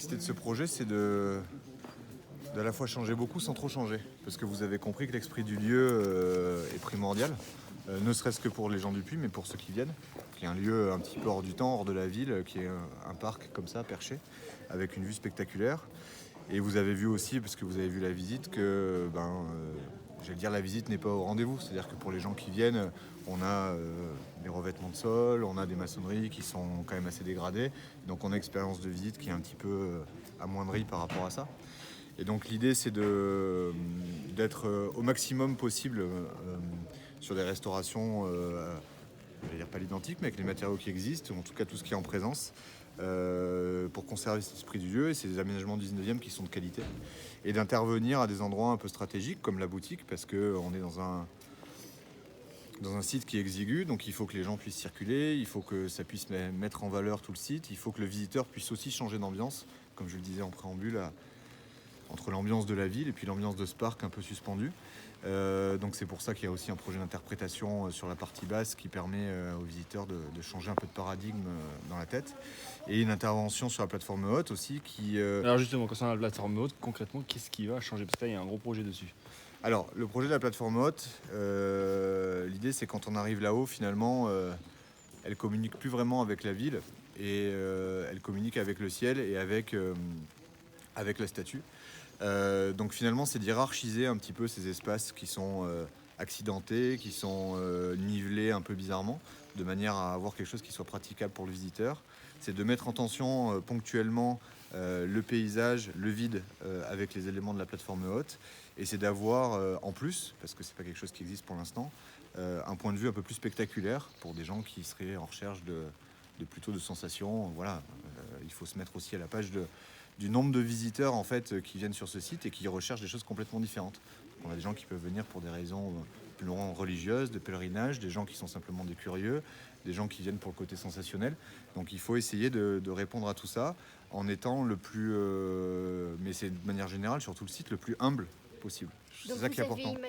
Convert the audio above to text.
L'idée de ce projet, c'est d'à la fois changer beaucoup sans trop changer. Parce que vous avez compris que l'esprit du lieu est primordial, ne serait-ce que pour les gens du Puy, mais pour ceux qui viennent. Qui est un lieu un petit peu hors du temps, hors de la ville, qui est un parc comme ça, perché, avec une vue spectaculaire. Et vous avez vu aussi, parce que vous avez vu la visite, que j'allais dire la visite n'est pas au rendez-vous. C'est-à-dire que pour les gens qui viennent, on a des revêtements de sol, on a des maçonneries qui sont quand même assez dégradées. Donc on a une expérience de visite qui est un petit peu amoindrie par rapport à ça. Et donc l'idée c'est d'être au maximum possible sur des restaurations, je vais dire pas l'identique, mais avec les matériaux qui existent, ou en tout cas tout ce qui est en présence, pour conserver cet esprit du lieu et ces aménagements du 19e qui sont de qualité. Et d'intervenir à des endroits un peu stratégiques comme la boutique, parce qu'on est dans un site qui est exigu, donc il faut que les gens puissent circuler, il faut que ça puisse mettre en valeur tout le site, il faut que le visiteur puisse aussi changer d'ambiance, comme je le disais en préambule, entre l'ambiance de la ville et puis l'ambiance de ce parc un peu suspendu. Donc c'est pour ça qu'il y a aussi un projet d'interprétation sur la partie basse qui permet aux visiteurs de changer un peu de paradigme dans la tête. Et une intervention sur la plateforme haute aussi qui... Alors justement, concernant la plateforme haute, concrètement, qu'est-ce qui va changer? Parce que là, il y a un gros projet dessus. Alors, le projet de la plateforme haute, l'idée c'est quand on arrive là-haut, finalement, elle communique plus vraiment avec la ville et elle communique avec le ciel et avec la statue. Donc finalement, c'est d'hiérarchiser un petit peu ces espaces qui sont accidentés, qui sont nivelés un peu bizarrement, de manière à avoir quelque chose qui soit praticable pour le visiteur. C'est de mettre en tension ponctuellement le paysage, le vide avec les éléments de la plateforme haute. Et c'est d'avoir en plus, parce que c'est pas quelque chose qui existe pour l'instant, un point de vue un peu plus spectaculaire pour des gens qui seraient en recherche de plutôt de sensations. Voilà, il faut se mettre aussi à la page du nombre de visiteurs en fait qui viennent sur ce site et qui recherchent des choses complètement différentes. On a des gens qui peuvent venir pour des raisons plus religieuses, de pèlerinage, des gens qui sont simplement des curieux, des gens qui viennent pour le côté sensationnel. Donc il faut essayer de répondre à tout ça en étant le plus, mais c'est de manière générale sur tout le site, le plus humble possible. C'est Donc ça vous qui est avez important.